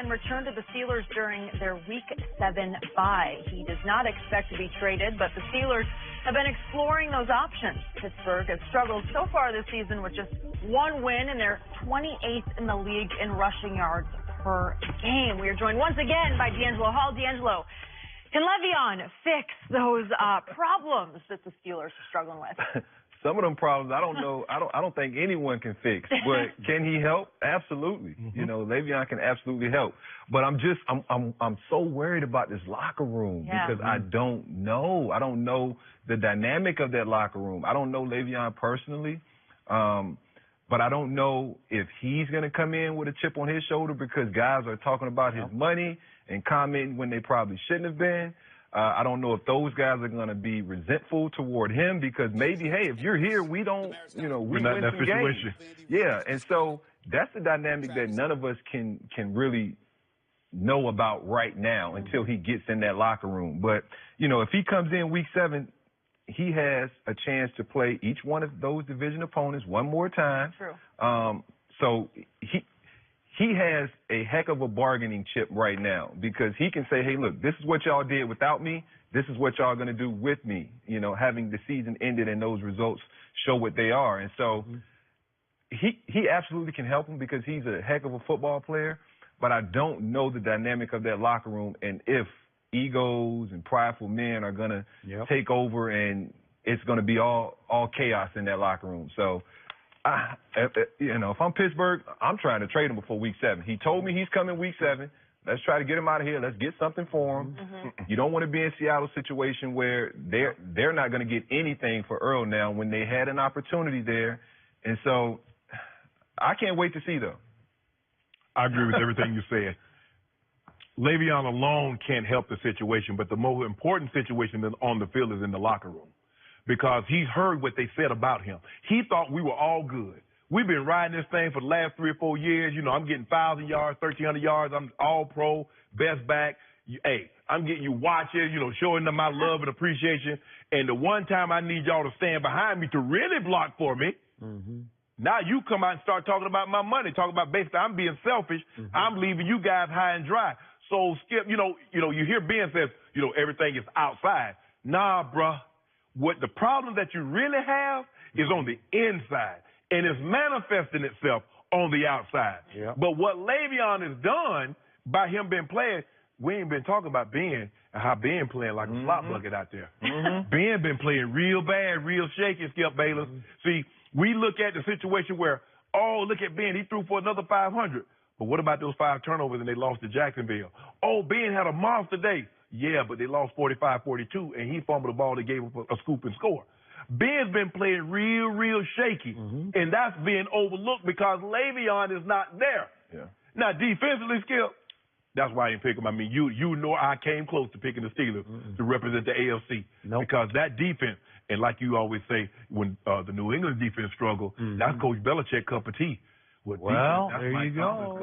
returned to the Steelers during their Week 7 bye. He does not expect to be traded, but the Steelers have been exploring those options. Pittsburgh has struggled so far this season with just one win, and they're 28th in the league in rushing yards per game. We are joined once again by D'Angelo Hall. D'Angelo, can Le'Veon fix those problems that the Steelers are struggling with? Some of them problems, I don't know. I don't think anyone can fix. But can he help? Absolutely. You know, Le'Veon can absolutely help. But I'm so worried about this locker room because I don't know. I don't know the dynamic of that locker room. I don't know Le'Veon personally. But I don't know if he's going to come in with a chip on his shoulder because guys are talking about his money and commenting when they probably shouldn't have been. I don't know if those guys are going to be resentful toward him because maybe, hey, if you're here, we don't, you know, we win some games. Yeah, and so that's the dynamic that none of us can really know about right now until he gets in that locker room. But, you know, if he comes in Week 7, he has a chance to play each one of those division opponents one more time. True. So he has a heck of a bargaining chip right now because he can say, hey, look, this is what y'all did without me. This is what y'all going to do with me, you know, having the season ended and those results show what they are. And so he absolutely can help him because he's a heck of a football player. But I don't know the dynamic of that locker room and if egos and prideful men are going to take over and it's going to be all chaos in that locker room. So, you know, if I'm Pittsburgh, I'm trying to trade him before Week 7. He told me he's coming Week 7. Let's try to get him out of here. Let's get something for him. You don't want to be in Seattle's situation where they're not going to get anything for Earl now when they had an opportunity there. And so I can't wait to see, though. I agree with everything you said. Le'Veon alone can't help the situation, but the most important situation on the field is in the locker room because he's heard what they said about him. He thought we were all good. We've been riding this thing for the last 3 or 4 years. You know, I'm getting 1,000 yards, 1,300 yards. I'm all pro, best back. Hey, I'm getting you watches, you know, showing them my love and appreciation. And the one time I need y'all to stand behind me to really block for me, now you come out and start talking about my money, talking about basically I'm being selfish. I'm leaving you guys high and dry. So, Skip, you know, you hear Ben says, you know, everything is outside. Nah, bruh. What the problem that you really have is on the inside, and it's manifesting itself on the outside. But what Le'Veon has done by him being playing, we ain't been talking about Ben and how Ben playing like a slot bucket out there. Ben been playing real bad, real shaky, Skip Bayless. See, we look at the situation where, oh, look at Ben, he threw for another 500. But what about those 5 turnovers and they lost to Jacksonville? Oh, Ben had a monster day. Yeah, but they lost 45-42, and he fumbled the ball. They gave up a scoop and score. Ben's been playing real shaky, and that's being overlooked because Le'Veon is not there. Now, defensively, Skip, that's why I didn't pick him. I mean, you know I came close to picking the Steelers to represent the AFC because that defense, and like you always say, when the New England defense struggle, that's Coach Belichick's cup of tea. Well, there you go.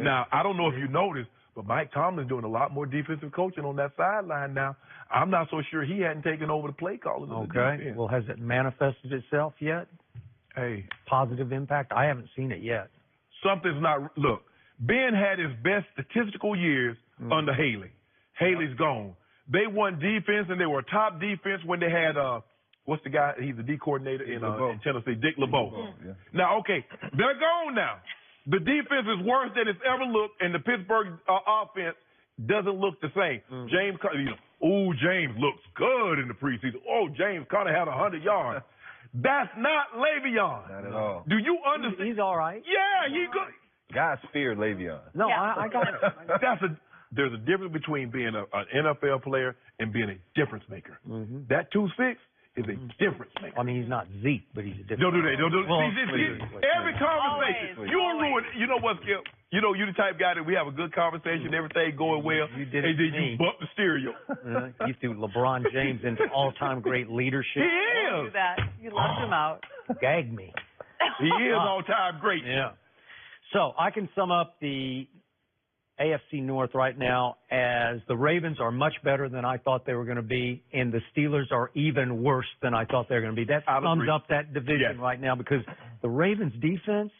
Now, I don't know if you noticed, but Mike Tomlin's doing a lot more defensive coaching on that sideline now. I'm not so sure he hadn't taken over the play calling. Okay. Well, has it manifested itself yet? Hey. Positive impact? I haven't seen it yet. Something's not. Look, Ben had his best statistical years under Haley. Haley's gone. They won defense, and they were a top defense when they had what's the guy? He's the D coordinator in Tennessee, Dick LeBeau. Now, okay, they're gone now. The defense is worse than it's ever looked, and the Pittsburgh offense doesn't look the same. James looks good in the preseason. Oh, James Conner had 100 yards. That's not Le'Veon. Not at all. Do you understand? He's all right. Yeah, he's good. Guys fear Le'Veon. No, I got it. There's a difference between being an NFL player and being a difference maker. That 2-6 is a difference maker. I mean, he's not Zeke, but he's a difference maker. Don't do that. Well, every conversation, you'll ruin it. You know what, Skip? You know, you're the type of guy that we have a good conversation, everything going well, you did and then you bump the stereo. You threw LeBron James into all-time great leadership. He is. Don't do that. You left him out. Gag me. He is all-time great. Yeah. So I can sum up the AFC North right now as the Ravens are much better than I thought they were going to be, and the Steelers are even worse than I thought they were going to be. That sums up that division right now because the Ravens' defense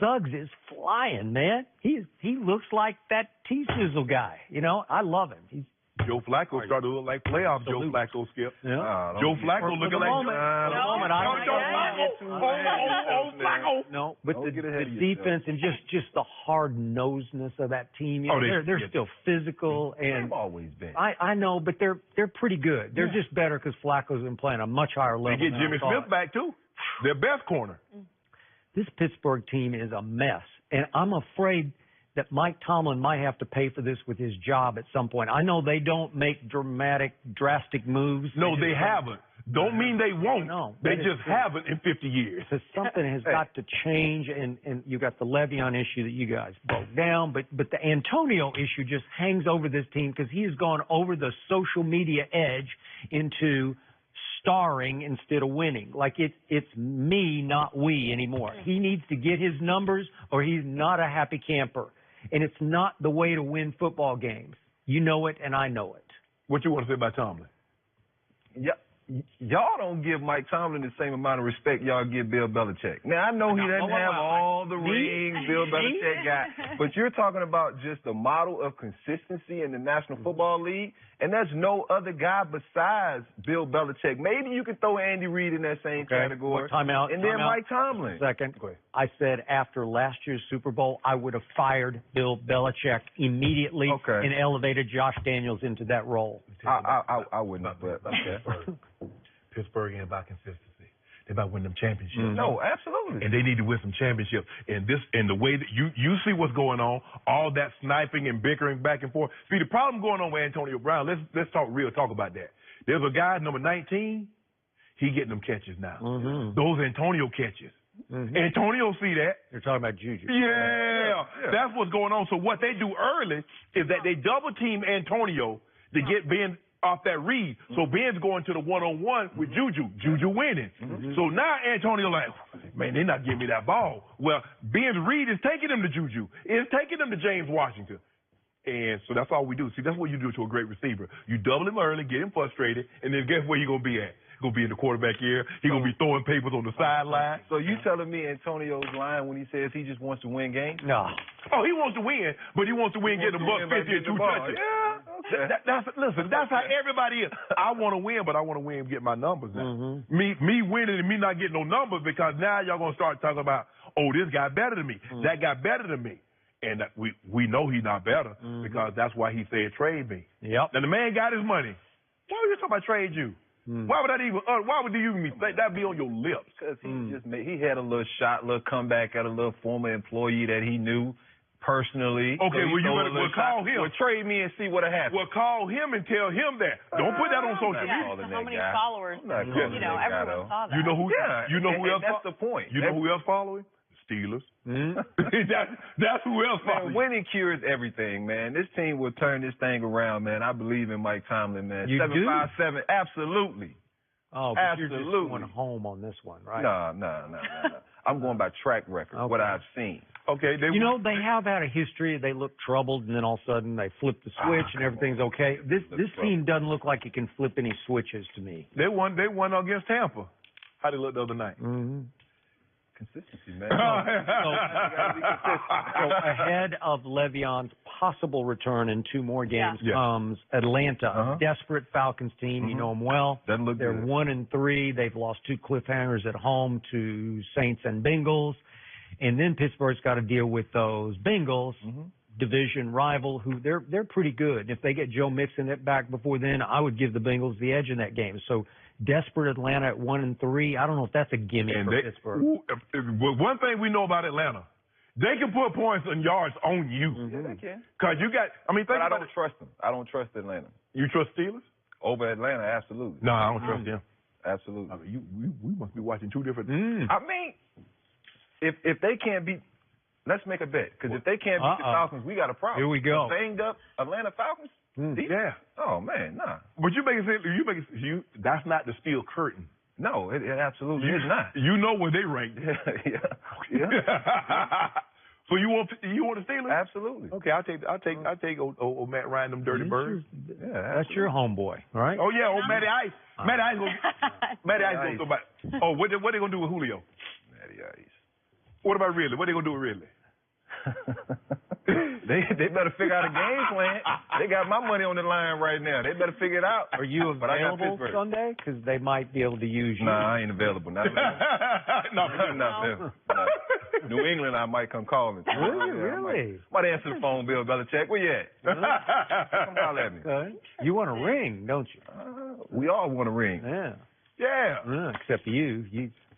Suggs is flying, man. He looks like that T-Sizzle guy. You know, I love him. He's Joe Flacco started to look like playoff Joe Flacco, Skip. Yeah. Joe Flacco looking like Flacco. No, but the defense and just the hard-nosedness of that team. You know, they're still physical, and they've always been. I know, but they're pretty good. They're just better because Flacco's been playing a much higher level. They get Jimmy Smith back too. Their best corner. This Pittsburgh team is a mess, and I'm afraid that Mike Tomlin might have to pay for this with his job at some point. I know they don't make drastic moves. No, they haven't. Don't mean they won't. No, they just haven't in 50 years. So something has got to change, and you got the Le'Veon issue that you guys broke down, but the Antonio issue just hangs over this team because he has gone over the social media edge into starring instead of winning. Like it's me, not we anymore. He needs to get his numbers or he's not a happy camper. And it's not the way to win football games. You know it, and I know it. What you want to say about Tomlin? Yeah. Y'all don't give Mike Tomlin the same amount of respect y'all give Bill Belichick. Now, I know he doesn't have all the rings Bill Belichick got, but you're talking about just the model of consistency in the National Football League, and there's no other guy besides Bill Belichick. Maybe you could throw Andy Reid in that same category. And then Mike Tomlin. Second, I said after last year's Super Bowl, I would have fired Bill Belichick immediately and elevated Josh Daniels into that role. I wouldn't, but Pittsburgh ain't about consistency. They're about winning them championships. No, absolutely. And they need to win some championships. And the way that you see what's going on, all that sniping and bickering back and forth. See, the problem going on with Antonio Brown, let's talk about that. There's a guy, number 19, he getting them catches now. Those Antonio catches. Antonio see that. You're talking about Juju. Yeah, that's what's going on. So what they do early is that they double team Antonio to get Ben off that read. So Ben's going to the one-on-one with Juju. Juju winning. So now Antonio like, man, they're not giving me that ball. Well, Ben's read is taking him to Juju. It's taking him to James Washington. And so that's all we do. See, that's what you do to a great receiver. You double him early, get him frustrated, and then guess where you're going to be at? Going to be in the quarterback ear. He's going to be throwing papers on the sideline. So you telling me Antonio's lying when he says he just wants to win games? No. Oh, he wants to win, but he wants to win getting a $150 and 2 touches. Yeah. Listen, that's how everybody is. I want to win, but I want to win and get my numbers now. Me winning and me not getting no numbers because now y'all going to start talking about, oh, this guy better than me. That guy better than me. And we know he's not better because that's why he said trade me. Yep. Now, the man got his money. Why would you talking about trade you? Why would that even? Why would you even think that be on your lips? Because he had a little shot, little comeback at a little former employee that he knew personally. Okay, well, you better call him. Well, trade me and see what happens. Well, call him and tell him that. Don't put that on social media. How many followers? Everyone saw that. You know who? You know who else? That's the point. You know who else following? Steelers. That's who else following. Winning cures everything, man. This team will turn this thing around, man. I believe in Mike Tomlin, man. You 757, absolutely. Oh, but you're just going home on this one, right? No. I'm going by track record, what I've seen. Okay. They have had a history. They look troubled, and then all of a sudden they flip the switch, and everything's okay. This team doesn't look like it can flip any switches to me. They won against Tampa. How they look the other night? Consistency, man. So ahead of Le'Veon's possible return in 2 more games comes Atlanta, a desperate Falcons team. You know them well. Doesn't look They're good. 1-3. They've lost 2 cliffhangers at home to Saints and Bengals. And then Pittsburgh's got to deal with those Bengals, division rival, who they're pretty good. If they get Joe Mixon back before then, I would give the Bengals the edge in that game. So desperate Atlanta at 1-3. I don't know if that's a gimme for Pittsburgh. One thing we know about Atlanta, they can put points and yards on you. Yeah, they can. Because you got, But I don't trust them. I don't trust Atlanta. You trust Steelers? Over Atlanta, absolutely. No, I don't trust them. Absolutely. We must be watching 2 different. I mean, if they can't beat, let's make a bet. Because if they can't beat the Falcons, we got a problem. Here we go. Banged up Atlanta Falcons? Yeah. Oh, man, nah. But that's not the steel curtain. No, it absolutely is not. You know where they rank. Yeah. So you want the Steelers? Absolutely. Okay, I'll take old Matt Ryan, them dirty birds. Yeah, that's your homeboy, all right? Oh yeah, old Matty Ice. Matty Ice gonna throw back. Oh, what they gonna do with Julio? Matty Ice. What about Ridley? What they gonna do with Ridley? They better figure out a game plan. They got my money on the line right now. They better figure it out. Are you available Sunday? Because they might be able to use you. Nah, I ain't available. Not available. Not available. New England, I might come calling. Really? Might answer the phone, Bill Belichick. Where you at? Come holler at me. You want a ring, don't you? We all want a ring. Yeah. Yeah. Except you.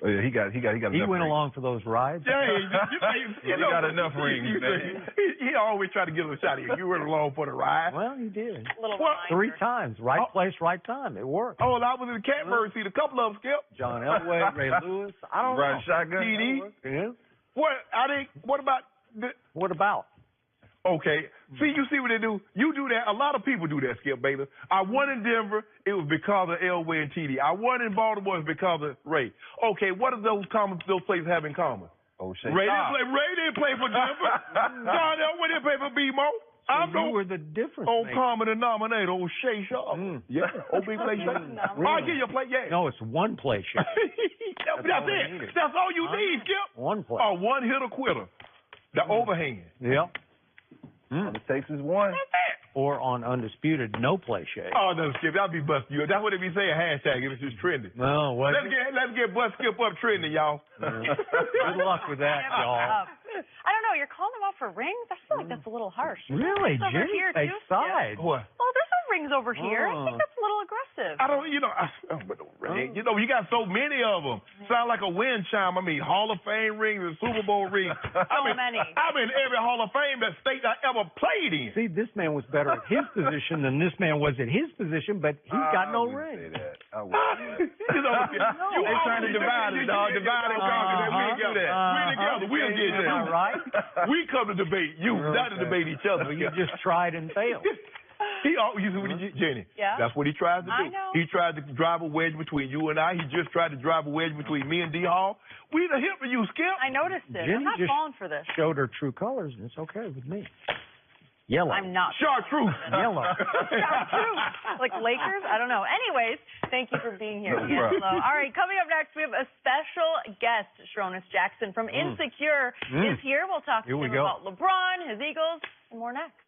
Oh, yeah, he got enough He went rings. along for those rides. Yeah, he got enough rings, man. He always try to give a shot at you. You went along for the ride. Well, he did. Little What? 3 times. Right place, right time. It worked. Oh, and I was in the Catbird seat. A couple of them, Skip. John Elway, Ray Lewis. I don't know. Shotgun. TD. Yeah. What about the... What about? Okay. You see what they do? You do that. A lot of people do that, Skip Bayless. I won in Denver. It was because of Elway and TD. I won in Baltimore. It was because of Ray. Okay, what do those places have in common? O'Shea. Ray didn't play for Denver. John Elway didn't play for BMO. You were the difference old maker. common denominator, old Shea Sharp. Yeah. Old big play Shea. I'll give you a play, yeah. No, it's one play shot. That's it. That's all you need, Skip. One play. A one-hitter quitter. The overhand. Yeah. All it takes is one. Or on Undisputed, no play shade. Oh, no, Skip, that'd be bust you. That's what they be saying, hashtag, if it's just trending. No, what? Let's get Bust Skip up trending, y'all. Good luck with that, y'all. I don't know. You're calling them out for rings? I feel like that's a little harsh. Really? Over Jenny here, takes too? sides. What? Well, there's no rings over here. I think that's a little aggressive. I don't, but no ring. You got so many of them. Sound like a wind chime. I mean, Hall of Fame rings and Super Bowl rings. Many. I'm in every Hall of Fame that state I ever played in. See, this man was better at his position than this man was at his position, but he's got no ring. I wouldn't say that. They're trying to divide us, dog. Divide and conquer. We together. We together. We'll get you. All right. We come to debate you, not to debate each other. Well, you just tried and failed. You see what he did, Jenny? Yeah. That's what he tried to do. I know. He tried to drive a wedge between you and I. He just tried to drive a wedge between me and D Hall. We the hit for you, Skip. I noticed it. Jenny I'm not just falling for this. showed her true colors, and it's okay with me. Yellow. I'm not. Chartreuse. Yellow. Chartreuse. Like Lakers? I don't know. Anyways, thank you for being here, D'Angelo. All right, coming up next, we have a special guest. Shronis Jackson from Insecure is here. We'll talk to him about LeBron, his Eagles, and more next.